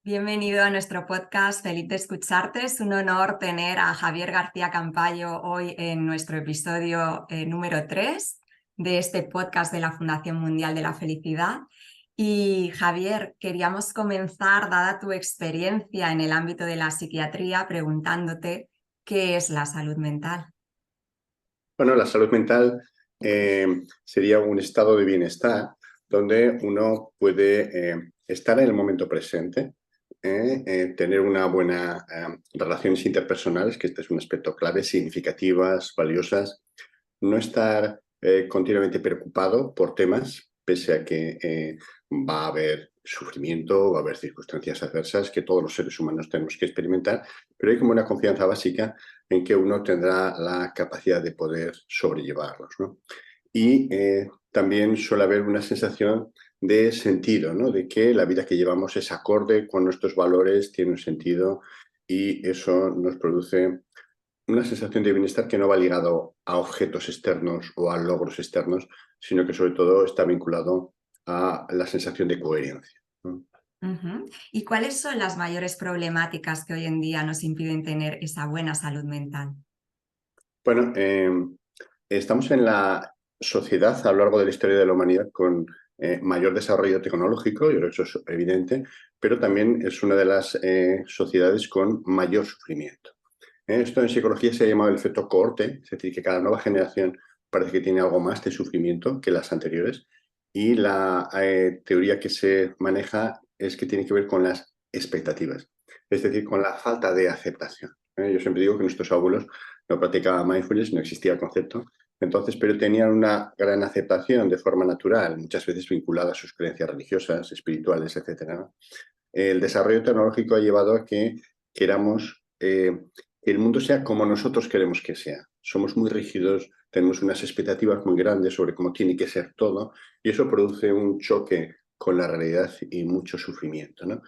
Bienvenido a nuestro podcast, feliz de escucharte. Es un honor tener a Javier García Campayo hoy en nuestro episodio número 3 de este podcast de la Fundación Mundial de la Felicidad. Y Javier, queríamos comenzar, dada tu experiencia en el ámbito de la psiquiatría, preguntándote qué es la salud mental. Bueno, la salud mental sería un estado de bienestar donde uno puede estar en el momento presente, tener una buena relaciones interpersonales, que este es un aspecto clave, significativas, valiosas, no estar continuamente preocupado por temas, pese a que va a haber sufrimiento, va a haber circunstancias adversas que todos los seres humanos tenemos que experimentar, pero hay como una confianza básica en que uno tendrá la capacidad de poder sobrellevarlos, ¿no? Y también suele haber una sensación de sentido, ¿no? De que la vida que llevamos es acorde con nuestros valores, tiene un sentido y eso nos produce una sensación de bienestar que no va ligado a objetos externos o a logros externos, sino que sobre todo está vinculado a la sensación de coherencia, ¿no? ¿Y cuáles son las mayores problemáticas que hoy en día nos impiden tener esa buena salud mental? Bueno, estamos en la sociedad a lo largo de la historia de la humanidad con mayor desarrollo tecnológico, yo creo que eso es evidente, pero también es una de las sociedades con mayor sufrimiento. Esto en psicología se ha llamado el efecto cohorte, es decir, que cada nueva generación parece que tiene algo más de sufrimiento que las anteriores, y la teoría que se maneja es que tiene que ver con las expectativas, es decir, con la falta de aceptación. Yo siempre digo que nuestros abuelos no practicaban mindfulness, no existía el concepto, entonces, pero tenían una gran aceptación de forma natural, muchas veces vinculada a sus creencias religiosas, espirituales, etcétera, ¿no? El desarrollo tecnológico ha llevado a que queramos que el mundo sea como nosotros queremos que sea. Somos muy rígidos, tenemos unas expectativas muy grandes sobre cómo tiene que ser todo y eso produce un choque con la realidad y mucho sufrimiento, ¿no?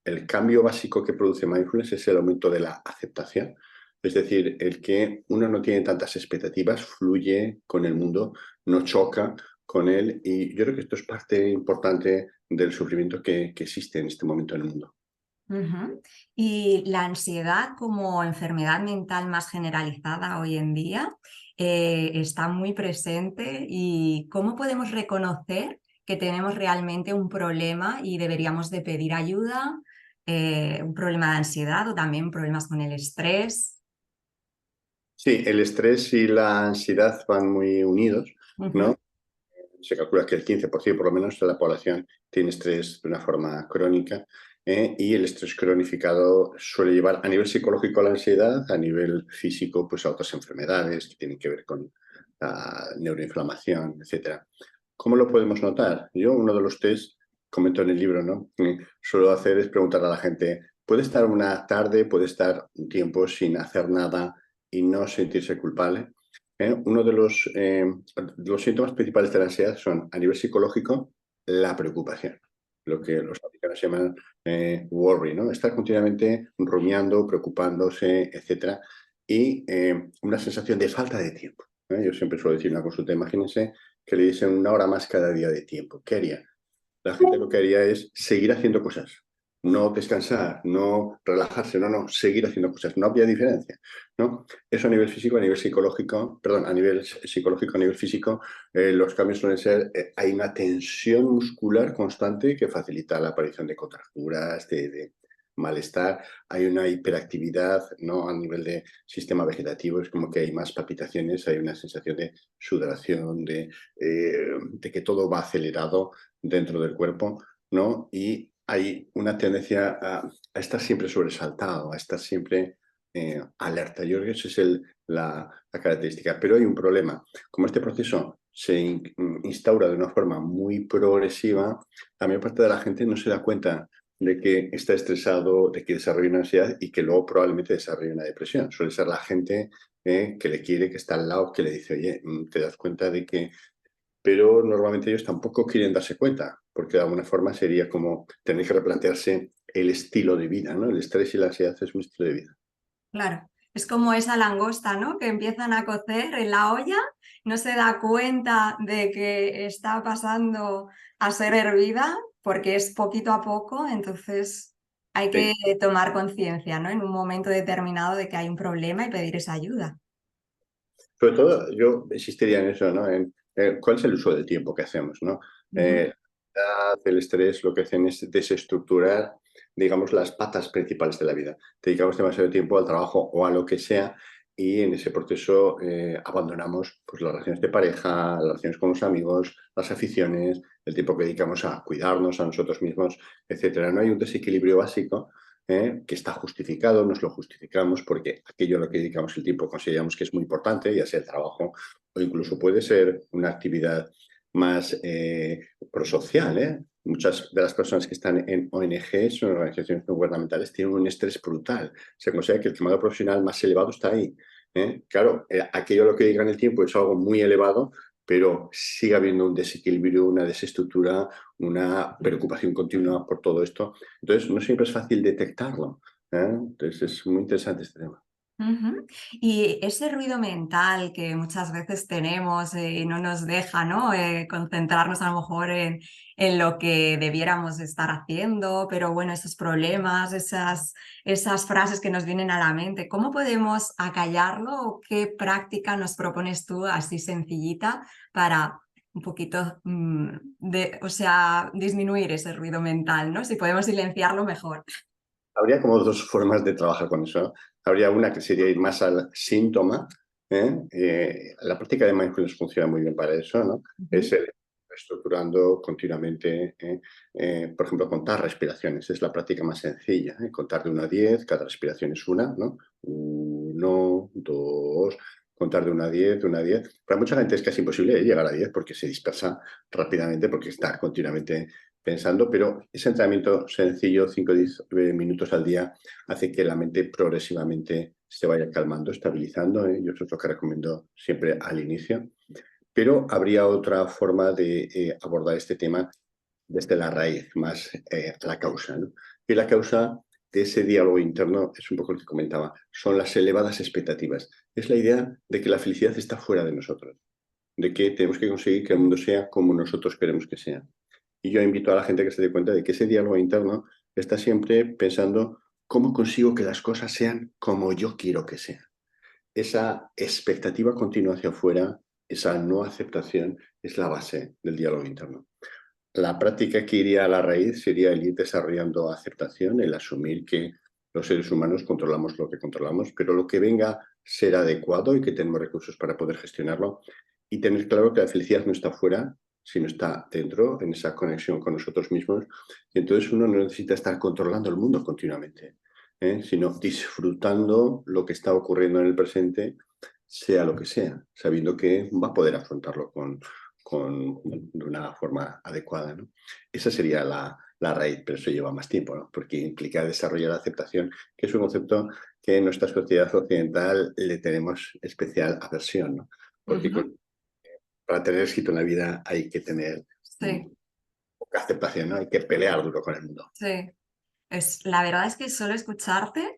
El cambio básico que produce mindfulness es el aumento de la aceptación, es decir, el que uno no tiene tantas expectativas, fluye con el mundo, no choca con él y yo creo que esto es parte importante del sufrimiento que existe en este momento en el mundo. Y la ansiedad como enfermedad mental más generalizada hoy en día está muy presente. ¿Y cómo podemos reconocer que tenemos realmente un problema y deberíamos de pedir ayuda? Un problema de ansiedad o también problemas con el estrés. Sí, el estrés y la ansiedad van muy unidos, ¿no? Ujú. Se calcula que el 15% por lo menos de la población tiene estrés de una forma crónica, y el estrés cronificado suele llevar a nivel psicológico a la ansiedad, a nivel físico pues a otras enfermedades que tienen que ver con la neuroinflamación, etcétera. ¿Cómo lo podemos notar? Yo uno de los test, comento en el libro, ¿no? Suelo hacer es preguntar a la gente, ¿puede estar una tarde, puede estar un tiempo sin hacer nada y no sentirse culpable? Uno de los síntomas principales de la ansiedad son, a nivel psicológico, la preocupación, lo que los americanos llaman worry, ¿no? Estar continuamente rumiando, preocupándose, etcétera, y una sensación de falta de tiempo. Yo siempre suelo decir una consulta, imagínense que le diesen una hora más cada día de tiempo. ¿Qué haría? La gente lo que haría es seguir haciendo cosas, no descansar, no relajarse, no, seguir haciendo cosas. No habría diferencia, ¿no? Eso a nivel físico, a nivel psicológico, perdón, a nivel psicológico, a nivel físico, los cambios suelen ser, hay una tensión muscular constante que facilita la aparición de contracturas, de malestar, hay una hiperactividad, ¿no? A nivel de sistema vegetativo, es como que hay más palpitaciones, hay una sensación de sudoración, de que todo va acelerado dentro del cuerpo, ¿no? Y hay una tendencia a estar siempre sobresaltado, a estar siempre alerta. Yo creo que esa es la característica. Pero hay un problema. Como este proceso se instaura de una forma muy progresiva, la mayor parte de la gente no se da cuenta de que está estresado, de que desarrolla una ansiedad y que luego probablemente desarrolle una depresión. Suele ser la gente que le quiere, que está al lado, que le dice, oye, te das cuenta de que, pero normalmente ellos tampoco quieren darse cuenta, porque de alguna forma sería como tener que replantearse el estilo de vida, ¿no? El estrés y la ansiedad es un estilo de vida. Claro, es como esa langosta, ¿no? Que empiezan a cocer en la olla, no se da cuenta de que está pasando a ser hervida porque es poquito a poco, entonces... Hay que Sí. tomar conciencia, ¿no? En un momento determinado de que hay un problema y pedir esa ayuda. Sobre todo, yo insistiría en eso, ¿no? En cuál es el uso del tiempo que hacemos, ¿no? Ujú. La ansiedad, el estrés lo que hacen es desestructurar, digamos, las patas principales de la vida. Dedicamos demasiado tiempo al trabajo o a lo que sea y en ese proceso abandonamos pues, las relaciones de pareja, las relaciones con los amigos, las aficiones, el tiempo que dedicamos a cuidarnos a nosotros mismos, etcétera. No hay un desequilibrio básico que está justificado, nos lo justificamos porque aquello a lo que dedicamos el tiempo consideramos que es muy importante, ya sea el trabajo o incluso puede ser una actividad más prosocial. Muchas de las personas que están en ONGs o en organizaciones no gubernamentales tienen un estrés brutal. Se considera que el quemado profesional más elevado está ahí. Claro, aquello a lo que dedican el tiempo es algo muy elevado, pero sigue habiendo un desequilibrio, una desestructura, una preocupación continua por todo esto. Entonces, no siempre es fácil detectarlo. Entonces, es muy interesante este tema. Ujú. Y ese ruido mental que muchas veces tenemos y no nos deja, ¿no? Concentrarnos a lo mejor en lo que debiéramos estar haciendo, pero bueno, esos problemas, esas frases que nos vienen a la mente, ¿cómo podemos acallarlo o qué práctica nos propones tú así sencillita para un poquito o sea, disminuir ese ruido mental, ¿no? Si podemos silenciarlo mejor. Habría como dos formas de trabajar con eso. Habría una que sería ir más al síntoma. La práctica de mindfulness funciona muy bien para eso, ¿no? Es Ujú. el estructurando continuamente, por ejemplo, contar respiraciones. Es la práctica más sencilla. Contar de 1 a 10, cada respiración es una, ¿no? 1, 2, contar de 1 a 10, de 1 a 10. Para mucha gente es casi imposible llegar a 10 porque se dispersa rápidamente, porque está continuamente pensando, pero ese entrenamiento sencillo, 5 o 10 minutos al día, hace que la mente progresivamente se vaya calmando, estabilizando. Yo eso es lo que recomiendo siempre al inicio. Pero habría otra forma de abordar este tema desde la raíz, más a la causa, ¿no? Y la causa de ese diálogo interno es un poco lo que comentaba, son las elevadas expectativas. Es la idea de que la felicidad está fuera de nosotros, de que tenemos que conseguir que el mundo sea como nosotros queremos que sea. Y yo invito a la gente que se dé cuenta de que ese diálogo interno está siempre pensando cómo consigo que las cosas sean como yo quiero que sean. Esa expectativa continua hacia afuera, esa no aceptación, es la base del diálogo interno. La práctica que iría a la raíz sería el ir desarrollando aceptación, el asumir que los seres humanos controlamos lo que controlamos, pero lo que venga será adecuado y que tenemos recursos para poder gestionarlo y tener claro que la felicidad no está fuera, sino está dentro, en esa conexión con nosotros mismos. Y entonces uno no necesita estar controlando el mundo continuamente, sino disfrutando lo que está ocurriendo en el presente, sea lo que sea, sabiendo que va a poder afrontarlo de una forma adecuada, ¿no? Esa sería la raíz, pero eso lleva más tiempo, ¿no? Porque implica desarrollar la aceptación, que es un concepto que en nuestra sociedad occidental le tenemos especial aversión, ¿no? Porque Ujú. para tener éxito en la vida hay que tener Sí, poca aceptación, ¿no? Hay que pelear duro con el mundo. sí. La verdad es que solo escucharte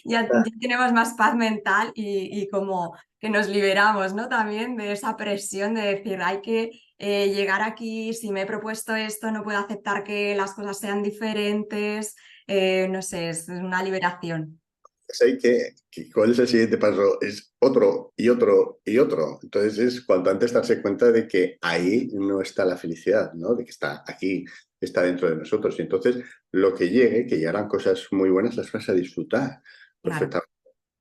ya tenemos más paz mental y como que nos liberamos, ¿no? También de esa presión de decir, hay que llegar aquí, si me he propuesto esto, no puedo aceptar que las cosas sean diferentes, no sé, es una liberación. Pues hay que cuál es el siguiente paso, es otro y otro y otro. Entonces es cuanto antes darse cuenta de que ahí no está la felicidad, ¿no? De que está aquí, está dentro de nosotros. Y entonces lo que llegue, que llegarán cosas muy buenas, las vas a disfrutar Claro. perfectamente.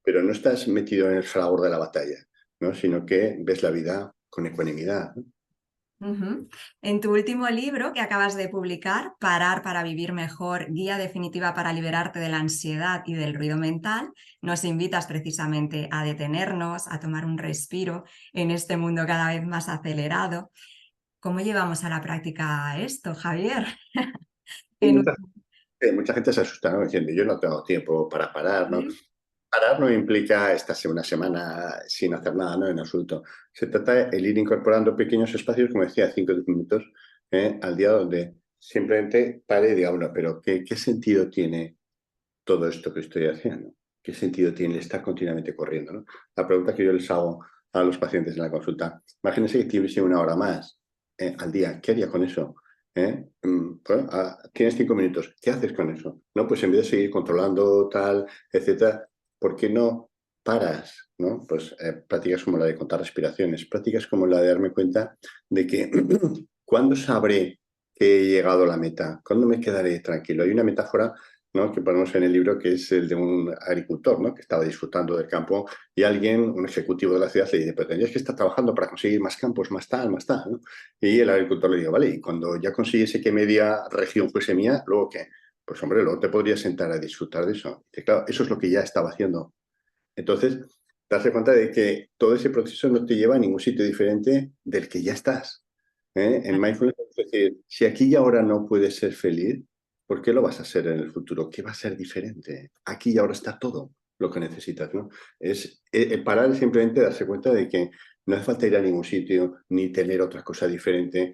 Pero no estás metido en el fragor de la batalla, ¿no? Sino que ves la vida con ecuanimidad, ¿no? Ujú. En tu último libro que acabas de publicar, Parar para vivir mejor, guía definitiva para liberarte de la ansiedad y del ruido mental, nos invitas precisamente a detenernos, a tomar un respiro en este mundo cada vez más acelerado. ¿Cómo llevamos a la práctica esto, Javier? Hay En mucha gente se asusta, ¿no? Diciendo, yo no tengo tiempo para parar, ¿no? un- Parar no implica estarse una semana sin hacer nada, no, en absoluto. Se trata de el ir incorporando pequeños espacios, como decía, 5 o 10 minutos al día, donde simplemente pare y diga, bueno, pero ¿qué sentido tiene todo esto que estoy haciendo? ¿Qué sentido tiene estar continuamente corriendo? ¿No? La pregunta que yo les hago a los pacientes en la consulta, imagínense que tuviese 1 hora más al día, ¿qué haría con eso? Bueno, tienes 5 minutos, ¿qué haces con eso? No, pues en vez de seguir controlando tal, etcétera, ¿por qué no paras? ¿No? Pues prácticas como la de contar respiraciones, prácticas como la de darme cuenta de que ¿cuándo sabré que he llegado a la meta? ¿Cuándo me quedaré tranquilo? Hay una metáfora, ¿no?, que ponemos en el libro, que es el de un agricultor, ¿no?, que estaba disfrutando del campo y alguien, un ejecutivo de la ciudad, le dice, pero tendrías que estar trabajando para conseguir más campos, más tal, ¿no? Y el agricultor le dijo, vale, y cuando ya consiguiese que media región fuese mía, ¿luego qué? Pues hombre, luego te podrías sentar a disfrutar de eso. Y claro, eso es lo que ya estaba haciendo. Entonces, darse cuenta de que todo ese proceso no te lleva a ningún sitio diferente del que ya estás. En mindfulness, es decir, si aquí y ahora no puedes ser feliz, ¿por qué lo vas a ser en el futuro? ¿Qué va a ser diferente? Aquí y ahora está todo lo que necesitas, ¿no? Es parar es simplemente darse cuenta de que no hace falta ir a ningún sitio ni tener otra cosa diferente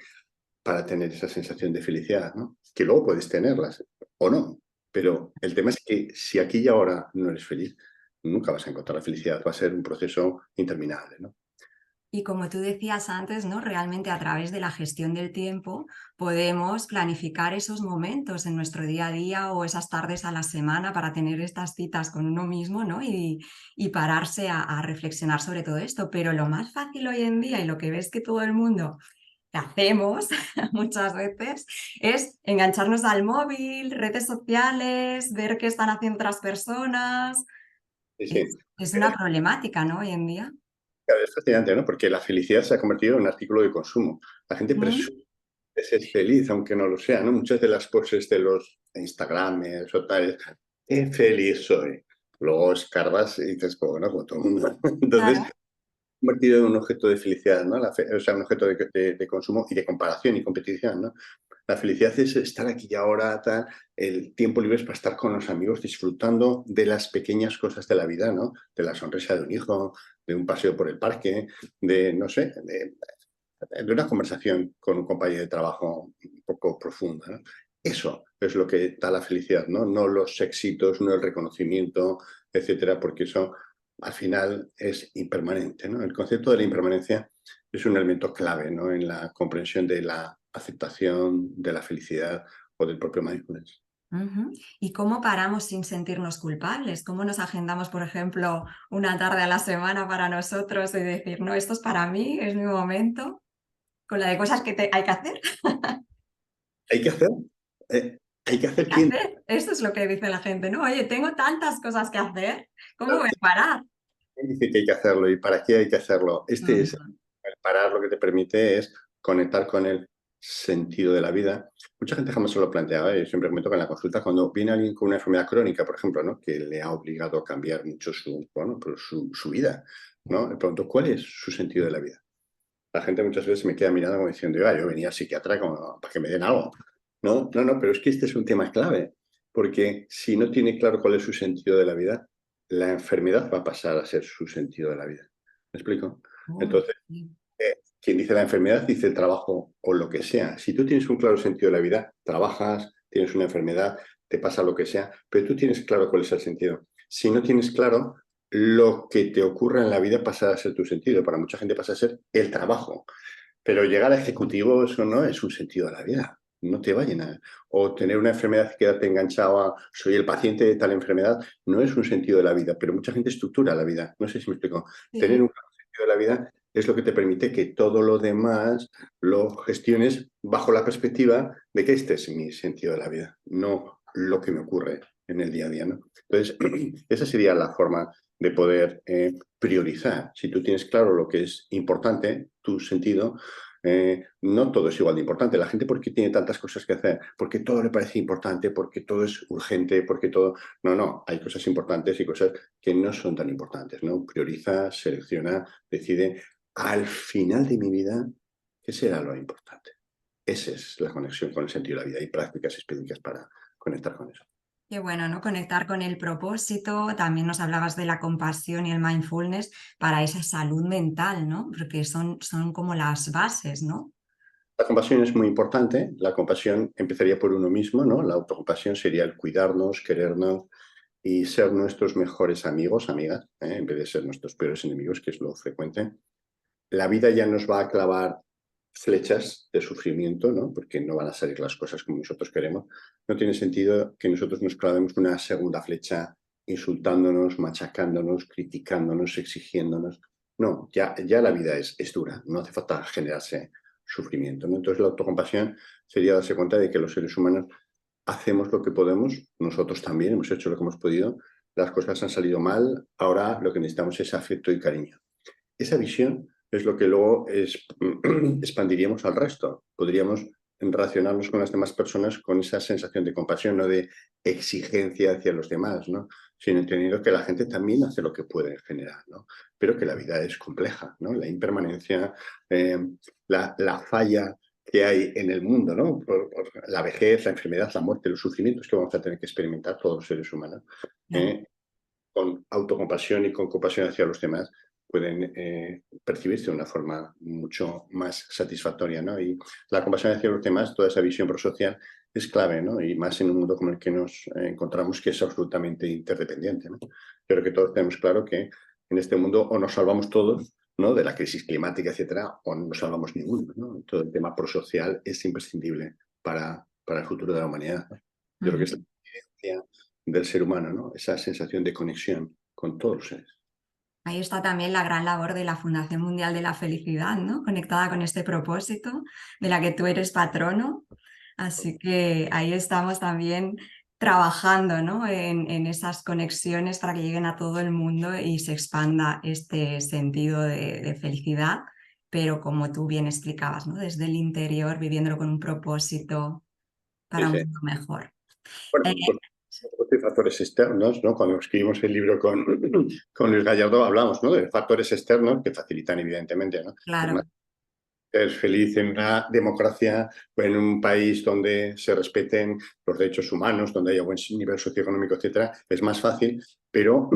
para tener esa sensación de felicidad, ¿no? Que luego puedes tenerlas o no, pero el tema es que si aquí y ahora no eres feliz, nunca vas a encontrar la felicidad, va a ser un proceso interminable, ¿no? Y como tú decías antes, ¿no? Realmente a través de la gestión del tiempo podemos planificar esos momentos en nuestro día a día o esas tardes a la semana para tener estas citas con uno mismo, ¿no? Y pararse a reflexionar sobre todo esto. Pero lo más fácil hoy en día y lo que ves que todo el mundo hacemos muchas veces es engancharnos al móvil, redes sociales, ver qué están haciendo otras personas. Sí, sí. Es una problemática, ¿no? Hoy en día. Claro, es fascinante, ¿no? Porque la felicidad se ha convertido en un artículo de consumo. La gente ¿Mm? presume de ser feliz, aunque no lo sea, ¿no? Muchas de las poses de los Instagrames o tales, qué feliz soy. Luego escarbas y dices, pues, bueno, como todo el mundo. Entonces, Claro. convertido en un objeto de felicidad, ¿no? O sea, un objeto de consumo y de comparación y competición, ¿no? La felicidad es estar aquí y ahora, tal, el tiempo libre es para estar con los amigos disfrutando de las pequeñas cosas de la vida, ¿no? De la sonrisa de un hijo, de un paseo por el parque, de, no sé, de una conversación con un compañero de trabajo un poco profunda, ¿no? Eso es lo que da la felicidad, ¿no? No los éxitos, no el reconocimiento, etcétera, porque eso al final es impermanente, ¿no? El concepto de la impermanencia es un elemento clave, ¿no?, en la comprensión de la aceptación de la felicidad o del propio mindfulness. Ujú. ¿Y cómo paramos sin sentirnos culpables? ¿Cómo nos agendamos, por ejemplo, una tarde a la semana para nosotros y decir, no, esto es para mí, es mi momento, con la de cosas que hay que hacer? Hay que hacer, hay que Hay hacer que quién. hacer. Esto es lo que dice la gente, ¿no? Oye, tengo tantas cosas que hacer, ¿cómo voy a parar? ¿Quién dice que hay que hacerlo y para qué hay que hacerlo? Este es Ujú. el parar, lo que te permite es conectar con el sentido de la vida. Mucha gente jamás se lo planteaba, yo siempre comento que en la consulta, cuando viene alguien con una enfermedad crónica, por ejemplo, ¿no?, que le ha obligado a cambiar mucho bueno, pues su vida, ¿no? Le pregunto, ¿cuál es su sentido de la vida? La gente muchas veces me queda mirando como diciendo, yo venía al psiquiatra como para que me den algo. No, no, no, pero es que este es un tema clave, porque si no tiene claro cuál es su sentido de la vida, la enfermedad va a pasar a ser su sentido de la vida. ¿Me explico? Uy, Entonces, sí. quien dice la enfermedad dice el trabajo o lo que sea. Si tú tienes un claro sentido de la vida, trabajas, tienes una enfermedad, te pasa lo que sea, pero tú tienes claro cuál es el sentido. Si no tienes claro, lo que te ocurra en la vida pasa a ser tu sentido. Para mucha gente pasa a ser el trabajo. Pero llegar a ejecutivo, eso no es un sentido de la vida. No te va a llenar. O tener una enfermedad que quedarte enganchado a soy el paciente de tal enfermedad, no es un sentido de la vida. Pero mucha gente estructura la vida. No sé si me explico. Sí. Tener un claro sentido de la vida es lo que te permite que todo lo demás lo gestiones bajo la perspectiva de que este es mi sentido de la vida, no lo que me ocurre en el día a día, ¿no? Entonces, esa sería la forma de poder priorizar. Si tú tienes claro lo que es importante, tu sentido, no todo es igual de importante. La gente, ¿por qué tiene tantas cosas que hacer? Porque todo le parece importante, porque todo es urgente, porque todo... No, no, hay cosas importantes y cosas que no son tan importantes, ¿no? Prioriza, selecciona, decide. Al final de mi vida, ¿qué será lo importante? Esa es la conexión con el sentido de la vida y prácticas específicas para conectar con eso. Qué bueno, ¿no? Conectar con el propósito. También nos hablabas de la compasión y el mindfulness para esa salud mental, ¿no? Porque son como las bases, ¿no? La compasión es muy importante. La compasión empezaría por uno mismo, ¿no? La autocompasión sería el cuidarnos, querernos y ser nuestros mejores amigos, amigas, en vez de ser nuestros peores enemigos, que es lo frecuente. La vida ya nos va a clavar flechas de sufrimiento, ¿no? Porque no van a salir las cosas como nosotros queremos. No tiene sentido que nosotros nos clavemos una segunda flecha insultándonos, machacándonos, criticándonos, exigiéndonos. No, ya la vida es dura, no hace falta generarse sufrimiento, ¿no? Entonces la autocompasión sería darse cuenta de que los seres humanos hacemos lo que podemos, nosotros también hemos hecho lo que hemos podido, las cosas han salido mal, ahora lo que necesitamos es afecto y cariño. Esa visión es lo que luego expandiríamos al resto. Podríamos relacionarnos con las demás personas con esa sensación de compasión, no de exigencia hacia los demás, ¿no? Sino entendiendo que la gente también hace lo que puede en general, ¿no? Pero que la vida es compleja, ¿no? La impermanencia, eh, la falla que hay en el mundo, ¿no? Por la vejez, la enfermedad, la muerte, los sufrimientos que vamos a tener que experimentar todos los seres humanos. Claro. ¿Eh? Con autocompasión y con compasión hacia los demás pueden percibirse de una forma mucho más satisfactoria, ¿no? Y la compasión hacia los demás, toda esa visión prosocial es clave, ¿no? Y más en un mundo como el que nos encontramos, que es absolutamente interdependiente, ¿no? Creo que todos tenemos claro que en este mundo o nos salvamos todos, ¿no? De la crisis climática, etcétera, o no nos salvamos ninguno, ¿no? Todo el tema prosocial es imprescindible para el futuro de la humanidad, ¿no? Yo creo que es la esencia del ser humano, ¿no? Esa sensación de conexión con todos los seres. Ahí está también la gran labor de la Fundación Mundial de la Felicidad, ¿no? Conectada con este propósito de la que tú eres patrono. Así que ahí estamos también trabajando, ¿no? en esas conexiones para que lleguen a todo el mundo y se expanda este sentido de felicidad, pero como tú bien explicabas, ¿no? Desde el interior, viviéndolo con un propósito Sí, para un sí. mundo mejor. Bueno, Eh, por supuesto, hay factores externos, ¿no? Cuando escribimos el libro con Luis Gallardo hablamos, ¿no? De factores externos que facilitan, evidentemente, ¿no? Es más, claro, ser feliz en una democracia o en un país donde se respeten los derechos humanos, donde haya buen nivel socioeconómico, etcétera, es más fácil, pero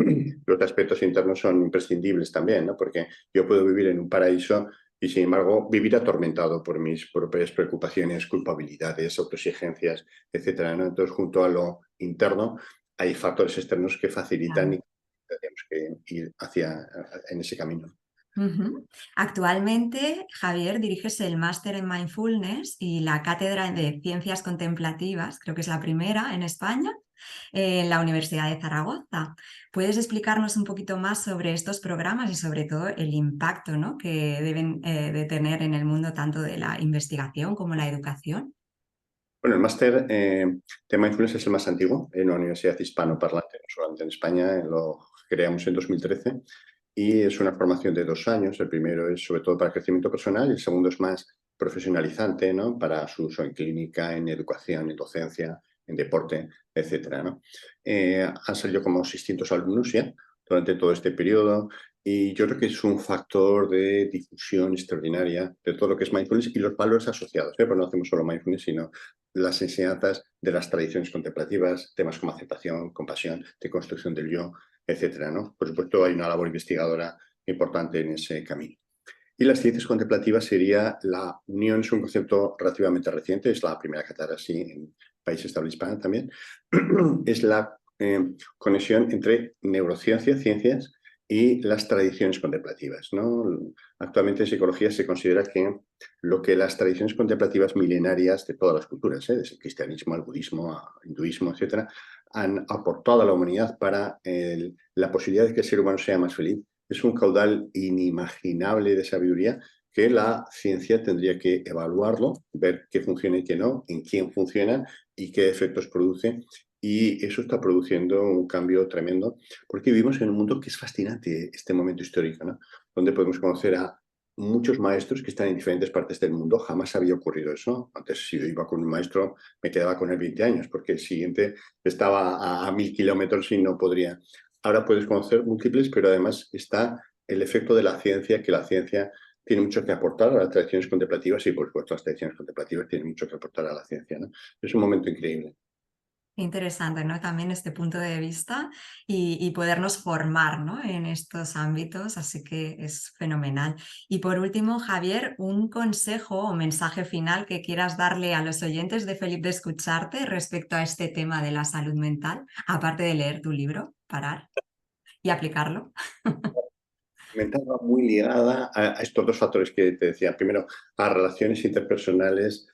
los aspectos internos son imprescindibles también, ¿no? Porque yo puedo vivir en un paraíso y, sin embargo, vivir atormentado por mis propias preocupaciones, culpabilidades, autoexigencias, etcétera, ¿no? Entonces, junto a lo interno, hay factores externos que facilitan claro. y tenemos que ir en ese camino. Ujú. Actualmente, Javier, diriges el máster en Mindfulness y la cátedra de Ciencias Contemplativas, creo que es la primera en España, en la Universidad de Zaragoza. ¿Puedes explicarnos un poquito más sobre estos programas y sobre todo el impacto, ¿no? que deben de tener en el mundo tanto de la investigación como la educación? Bueno, el máster de Mindfulness es el más antiguo en una universidad hispanoparlante, no solamente en España, lo creamos en 2013 y es una formación de 2 años. El primero es sobre todo para crecimiento personal y el segundo es más profesionalizante, ¿no? Para su uso en clínica, en educación, en docencia, en deporte, etcétera, ¿no? Han salido como 600 alumnos ya durante todo este periodo y yo creo que es un factor de difusión extraordinaria de todo lo que es mindfulness y los valores asociados, ¿eh? Pero no hacemos solo mindfulness, sino las enseñanzas de las tradiciones contemplativas, temas como aceptación, compasión, de construcción del yo, etcétera, ¿no? Por supuesto, hay una labor investigadora importante en ese camino. Y las ciencias contemplativas sería la unión, es un concepto relativamente reciente, es la primera cátedra así en países de habla hispana también, es la conexión entre neurociencia, ciencias y las tradiciones contemplativas, ¿no? Actualmente en psicología se considera que lo que las tradiciones contemplativas milenarias de todas las culturas, desde el cristianismo al budismo, al hinduismo, etcétera, han aportado a la humanidad para la posibilidad de que el ser humano sea más feliz, es un caudal inimaginable de sabiduría que la ciencia tendría que evaluarlo, ver qué funciona y qué no, en quién funciona y qué efectos produce. Y eso está produciendo un cambio tremendo, porque vivimos en un mundo que es fascinante, este momento histórico, ¿no? Donde podemos conocer a muchos maestros que están en diferentes partes del mundo. Jamás había ocurrido eso. Antes, si yo iba con un maestro, me quedaba con él 20 años, porque el siguiente estaba a 1000 kilómetros y no podría. Ahora puedes conocer múltiples, pero además está el efecto de la ciencia, que la ciencia tiene mucho que aportar a las tradiciones contemplativas y, por supuesto, las tradiciones contemplativas tienen mucho que aportar a la ciencia, ¿no? Es un momento increíble. Interesante, ¿no? También este punto de vista y podernos formar, ¿no? En estos ámbitos, así que es fenomenal. Y por último, Javier, un consejo o mensaje final que quieras darle a los oyentes de Feliz de Escucharte respecto a este tema de la salud mental, aparte de leer tu libro, parar y aplicarlo. mental va muy ligada a estos dos factores que te decía. Primero, a relaciones interpersonales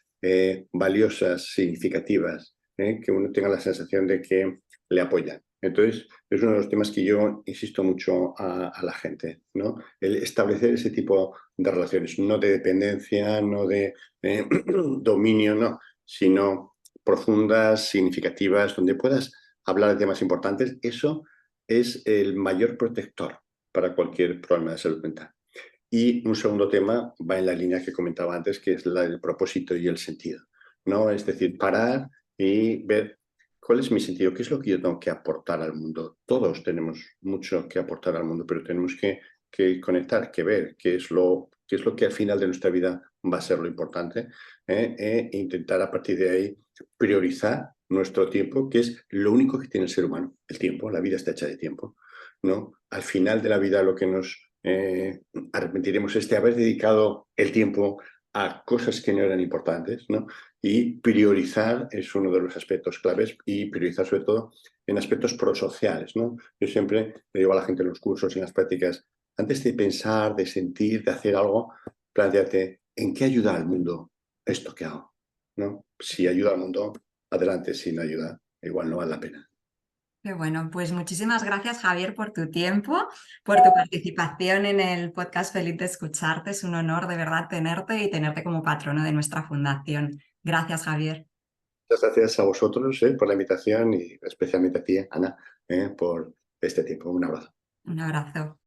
valiosas, significativas, que uno tenga la sensación de que le apoyan. Entonces, es uno de los temas que yo insisto mucho a la gente, ¿no? El establecer ese tipo de relaciones, no de dependencia, no de dominio, no, sino profundas, significativas, donde puedas hablar de temas importantes. Eso es el mayor protector para cualquier problema de salud mental. Y un segundo tema va en la línea que comentaba antes, que es el propósito y el sentido, ¿no? Es decir, parar y ver cuál es mi sentido, qué es lo que yo tengo que aportar al mundo. Todos tenemos mucho que aportar al mundo, pero tenemos que conectar, que ver qué es lo que al final de nuestra vida va a ser lo importante, e intentar a partir de ahí priorizar nuestro tiempo, que es lo único que tiene el ser humano, el tiempo. La vida está hecha de tiempo, ¿no? Al final de la vida lo que nos arrepentiremos es de haber dedicado el tiempo a cosas que no eran importantes, ¿no? Y priorizar es uno de los aspectos claves, y priorizar sobre todo en aspectos prosociales, ¿no? Yo siempre le digo a la gente en los cursos y en las prácticas, antes de pensar, de sentir, de hacer algo, plantéate en qué ayuda al mundo esto que hago, ¿no? Si ayuda al mundo, adelante; si no ayuda, igual no vale la pena. Qué bueno, pues muchísimas gracias, Javier, por tu tiempo, por tu participación en el podcast. Feliz de escucharte. Es un honor de verdad tenerte y tenerte como patrono de nuestra fundación. Gracias, Javier. Muchas gracias a vosotros por la invitación, y especialmente a ti, Ana, por este tiempo. Un abrazo. Un abrazo.